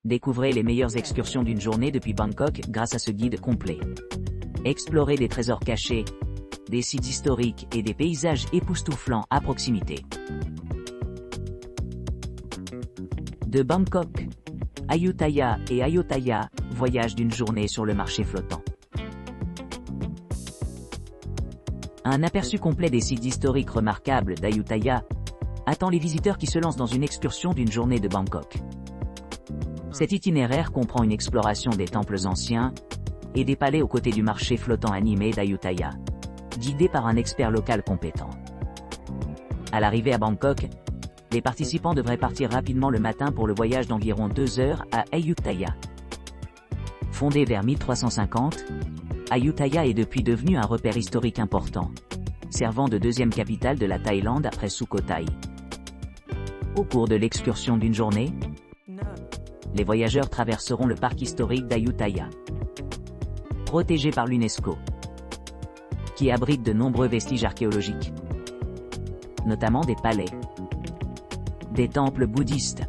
Découvrez les meilleures excursions d'une journée depuis Bangkok grâce à ce guide complet. Explorez des trésors cachés, des sites historiques et des paysages époustouflants à proximité. De Bangkok, Ayutthaya et Ayutthaya, voyage d'une journée sur le marché flottant. Un aperçu complet des sites historiques remarquables d'Ayutthaya attend les visiteurs qui se lancent dans une excursion d'une journée de Bangkok. Cet itinéraire comprend une exploration des temples anciens et des palais aux côtés du marché flottant animé d'Ayutthaya, guidé par un expert local compétent. À l'arrivée à Bangkok, les participants devraient partir rapidement le matin pour le voyage d'environ 2 heures à Ayutthaya. Fondée vers 1350, Ayutthaya est depuis devenu un repère historique important, servant de deuxième capitale de la Thaïlande après Sukhothai. Au cours de l'excursion d'une journée, les voyageurs traverseront le parc historique d'Ayutthaya, protégé par l'UNESCO, qui abrite de nombreux vestiges archéologiques, notamment des palais, des temples bouddhistes,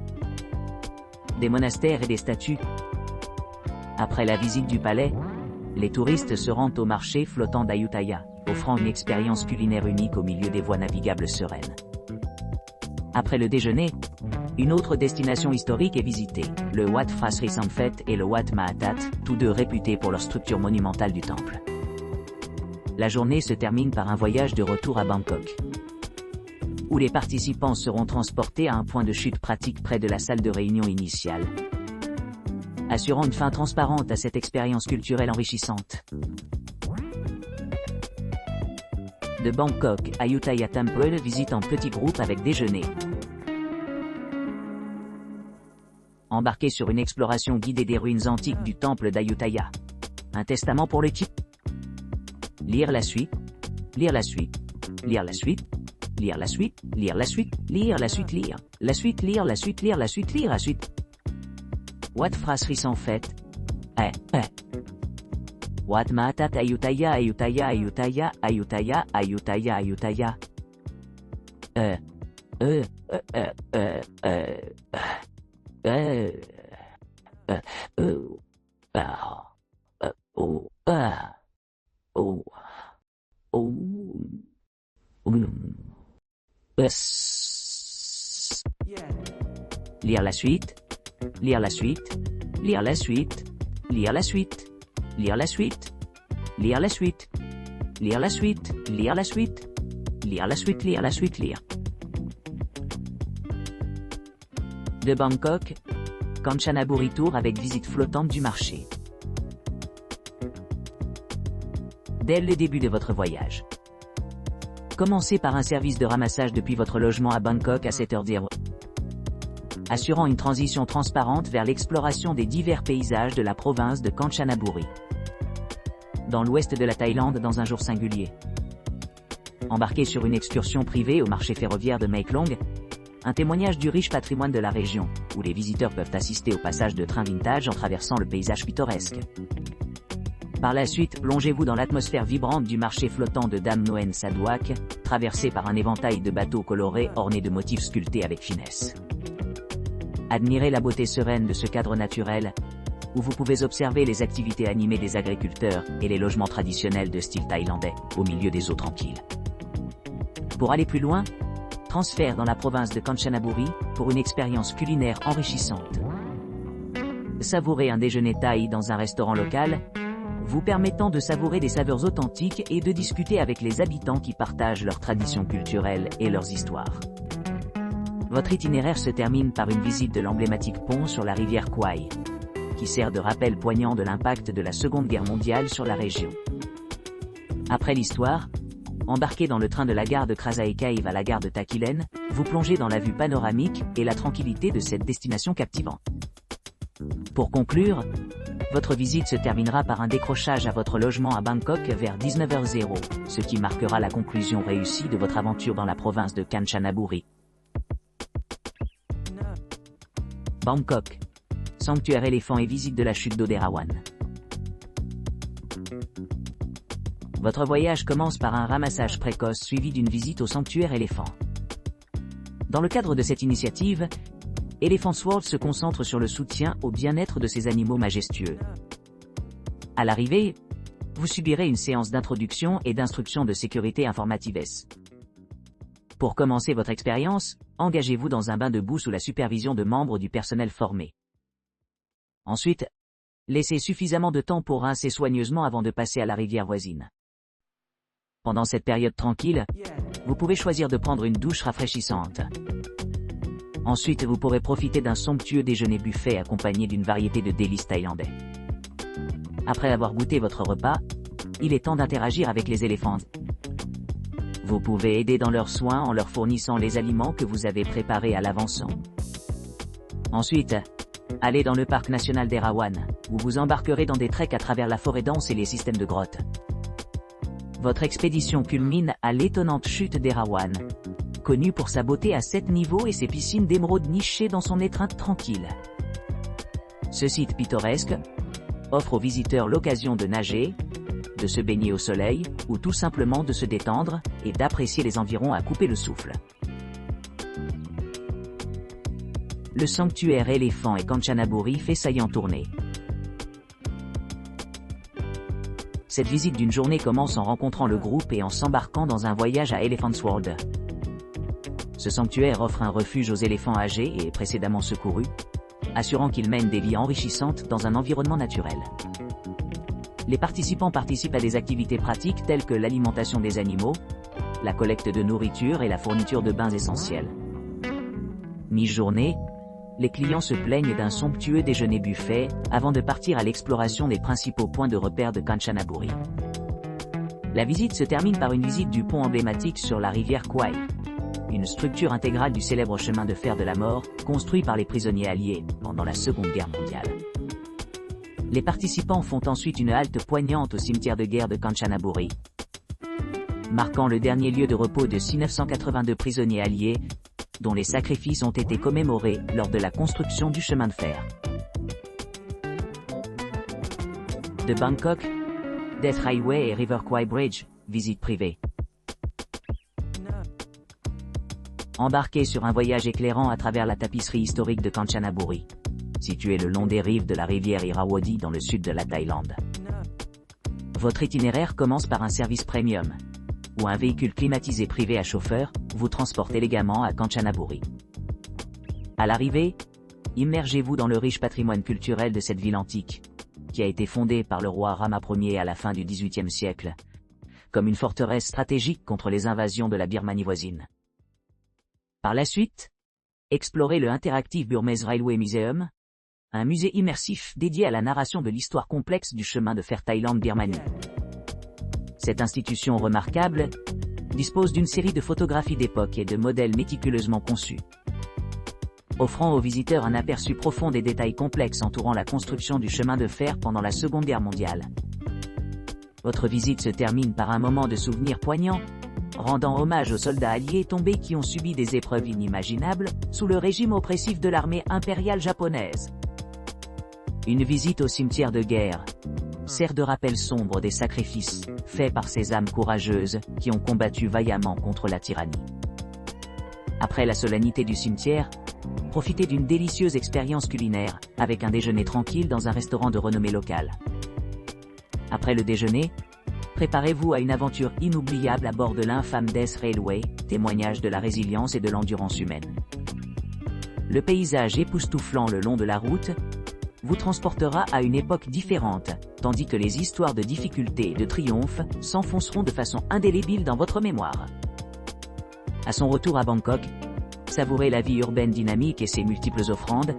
des monastères et des statues. Après la visite du palais, les touristes se rendent au marché flottant d'Ayutthaya, offrant une expérience culinaire unique au milieu des voies navigables sereines. Après le déjeuner, une autre destination historique est visitée, le Wat Phra Sri Samphet et le Wat Mahatat, tous deux réputés pour leur structure monumentale du temple. La journée se termine par un voyage de retour à Bangkok, où les participants seront transportés à un point de chute pratique près de la salle de réunion initiale, assurant une fin transparente à cette expérience culturelle enrichissante. De Bangkok, Ayutthaya Temple, visite en petit groupe avec déjeuner. Embarquez sur une exploration guidée des ruines antiques du temple d'Ayutthaya. Un testament pour l'équipe. Lire la suite. Lire la suite. Lire la suite. Lire la suite. Lire la suite. Lire la suite. Lire la suite. Lire la suite. Lire la suite. Lire la suite. Wat Phra Sri Samphet. Wat Mahatat Ayutthaya Ayutthaya Ayutthaya Ayutthaya Ayutthaya Ayutthaya. Lire la suite. Lire la suite. Lire la suite. Lire la suite. Lire la suite. Lire la suite. Lire la suite. Lire la suite. Lire la suite. Lire la suite. Lire. De Bangkok, Kanchanaburi Tour avec visite flottante du marché. Dès le début de votre voyage, commencez par un service de ramassage depuis votre logement à Bangkok à 7h00, assurant une transition transparente vers l'exploration des divers paysages de la province de Kanchanaburi, dans l'ouest de la Thaïlande dans un jour singulier. Embarquez sur une excursion privée au marché ferroviaire de Mae Klong, un témoignage du riche patrimoine de la région, où les visiteurs peuvent assister au passage de trains vintage en traversant le paysage pittoresque. Par la suite, plongez-vous dans l'atmosphère vibrante du marché flottant de Dam Noen Saduak, traversé par un éventail de bateaux colorés ornés de motifs sculptés avec finesse. Admirez la beauté sereine de ce cadre naturel, où vous pouvez observer les activités animées des agriculteurs et les logements traditionnels de style thaïlandais, au milieu des eaux tranquilles. Pour aller plus loin, transfert dans la province de Kanchanaburi, pour une expérience culinaire enrichissante. Savourez un déjeuner thaï dans un restaurant local, vous permettant de savourer des saveurs authentiques et de discuter avec les habitants qui partagent leurs traditions culturelles et leurs histoires. Votre itinéraire se termine par une visite de l'emblématique pont sur la rivière Kwai, qui sert de rappel poignant de l'impact de la Seconde Guerre mondiale sur la région. Après l'histoire, embarquez dans le train de la gare de Krasae Cave à la gare de Takilen, vous plongez dans la vue panoramique et la tranquillité de cette destination captivante. Pour conclure, votre visite se terminera par un décrochage à votre logement à Bangkok vers 19h00, ce qui marquera la conclusion réussie de votre aventure dans la province de Kanchanaburi. Bangkok, sanctuaire éléphant et visite de la chute d'eau d'Erawan. Votre voyage commence par un ramassage précoce suivi d'une visite au sanctuaire éléphant. Dans le cadre de cette initiative, Elephants World se concentre sur le soutien au bien-être de ces animaux majestueux. À l'arrivée, vous subirez une séance d'introduction et d'instruction de sécurité informatives. Pour commencer votre expérience, engagez-vous dans un bain de boue sous la supervision de membres du personnel formé. Ensuite, laissez suffisamment de temps pour rincer soigneusement avant de passer à la rivière voisine. Pendant cette période tranquille, vous pouvez choisir de prendre une douche rafraîchissante. Ensuite, vous pourrez profiter d'un somptueux déjeuner buffet accompagné d'une variété de délices thaïlandais. Après avoir goûté votre repas, il est temps d'interagir avec les éléphants. Vous pouvez aider dans leurs soins en leur fournissant les aliments que vous avez préparés à l'avance. Ensuite, allez dans le parc national d'Erawan, où vous embarquerez dans des treks à travers la forêt dense et les systèmes de grottes. Votre expédition culmine à l'étonnante chute d'Erawan, connue pour sa beauté à 7 niveaux et ses piscines d'émeraude nichées dans son étreinte tranquille. Ce site pittoresque offre aux visiteurs l'occasion de nager, de se baigner au soleil, ou tout simplement de se détendre et d'apprécier les environs à couper le souffle. Le sanctuaire éléphant et Kanchanaburi fait saillant tourner. Cette visite d'une journée commence en rencontrant le groupe et en s'embarquant dans un voyage à Elephants World. Ce sanctuaire offre un refuge aux éléphants âgés et précédemment secourus, assurant qu'ils mènent des vies enrichissantes dans un environnement naturel. Les participants participent à des activités pratiques telles que l'alimentation des animaux, la collecte de nourriture et la fourniture de bains essentiels. Mi-journée, les clients se plaignent d'un somptueux déjeuner buffet avant de partir à l'exploration des principaux points de repère de Kanchanaburi. La visite se termine par une visite du pont emblématique sur la rivière Kwai, une structure intégrale du célèbre chemin de fer de la mort, construit par les prisonniers alliés pendant la Seconde Guerre mondiale. Les participants font ensuite une halte poignante au cimetière de guerre de Kanchanaburi, marquant le dernier lieu de repos de 982 prisonniers alliés, dont les sacrifices ont été commémorés lors de la construction du chemin de fer. De Bangkok, Death Highway et River Kwai Bridge, visite privée. Embarquez sur un voyage éclairant à travers la tapisserie historique de Kanchanaburi, située le long des rives de la rivière Irrawaddy dans le sud de la Thaïlande. Votre itinéraire commence par un service premium, où un véhicule climatisé privé à chauffeur vous transporte élégamment à Kanchanaburi. À l'arrivée, immergez-vous dans le riche patrimoine culturel de cette ville antique, qui a été fondée par le roi Rama Ier à la fin du XVIIIe siècle, comme une forteresse stratégique contre les invasions de la Birmanie voisine. Par la suite, explorez le Interactive Burmese Railway Museum, un musée immersif dédié à la narration de l'histoire complexe du chemin de fer Thaïlande-Birmanie. Cette institution remarquable dispose d'une série de photographies d'époque et de modèles méticuleusement conçus, offrant aux visiteurs un aperçu profond des détails complexes entourant la construction du chemin de fer pendant la Seconde Guerre mondiale. Votre visite se termine par un moment de souvenir poignant, rendant hommage aux soldats alliés tombés qui ont subi des épreuves inimaginables sous le régime oppressif de l'armée impériale japonaise. Une visite au cimetière de guerre sert de rappel sombre des sacrifices faits par ces âmes courageuses qui ont combattu vaillamment contre la tyrannie. Après la solennité du cimetière, profitez d'une délicieuse expérience culinaire avec un déjeuner tranquille dans un restaurant de renommée locale. Après le déjeuner, préparez-vous à une aventure inoubliable à bord de l'infâme Death Railway, témoignage de la résilience et de l'endurance humaine. Le paysage époustouflant le long de la route vous transportera à une époque différente, tandis que les histoires de difficultés et de triomphe s'enfonceront de façon indélébile dans votre mémoire. À son retour à Bangkok, savourez la vie urbaine dynamique et ses multiples offrandes,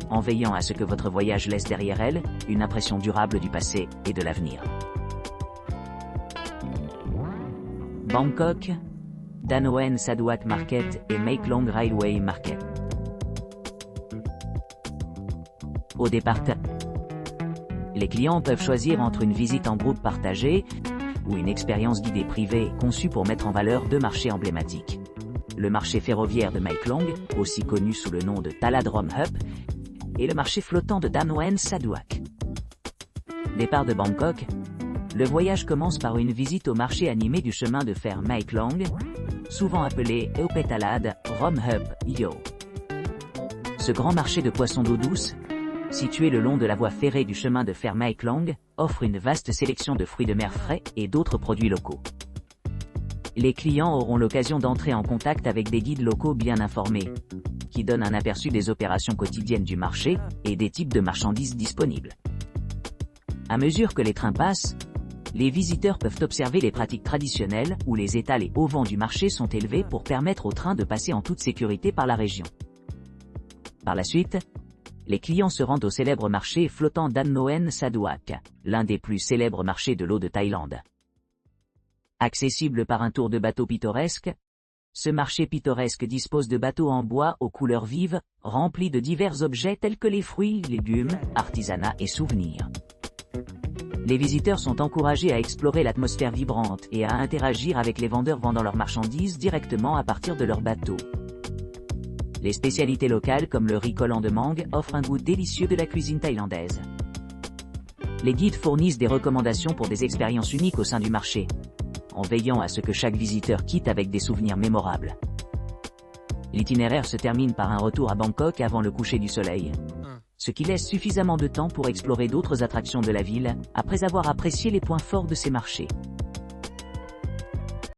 en veillant à ce que votre voyage laisse derrière elle une impression durable du passé et de l'avenir. Bangkok, Danoen Saduak Market et Mae Klong Railway Market. Au départ, les clients peuvent choisir entre une visite en groupe partagé ou une expérience guidée privée conçue pour mettre en valeur deux marchés emblématiques. Le marché ferroviaire de Mae Klong, aussi connu sous le nom de Taladrom Hub, et le marché flottant de Danoen Saduak. Départ de Bangkok, le voyage commence par une visite au marché animé du chemin de fer Mae Klong, souvent appelé Eupetalad Rom Hub Yo. Ce grand marché de poissons d'eau douce, situé le long de la voie ferrée du chemin de fer Mae Klong, offre une vaste sélection de fruits de mer frais et d'autres produits locaux. Les clients auront l'occasion d'entrer en contact avec des guides locaux bien informés, qui donnent un aperçu des opérations quotidiennes du marché et des types de marchandises disponibles. À mesure que les trains passent, les visiteurs peuvent observer les pratiques traditionnelles où les étals et auvents du marché sont élevés pour permettre aux trains de passer en toute sécurité par la région. Par la suite, les clients se rendent au célèbre marché flottant d'An Noen Saduak, l'un des plus célèbres marchés de l'eau de Thaïlande. Accessible par un tour de bateau pittoresque, ce marché pittoresque dispose de bateaux en bois aux couleurs vives, remplis de divers objets tels que les fruits, légumes, artisanat et souvenirs. Les visiteurs sont encouragés à explorer l'atmosphère vibrante et à interagir avec les vendeurs vendant leurs marchandises directement à partir de leur bateau. Les spécialités locales comme le riz collant de mangue offrent un goût délicieux de la cuisine thaïlandaise. Les guides fournissent des recommandations pour des expériences uniques au sein du marché, en veillant à ce que chaque visiteur quitte avec des souvenirs mémorables. L'itinéraire se termine par un retour à Bangkok avant le coucher du soleil, ce qui laisse suffisamment de temps pour explorer d'autres attractions de la ville, après avoir apprécié les points forts de ces marchés.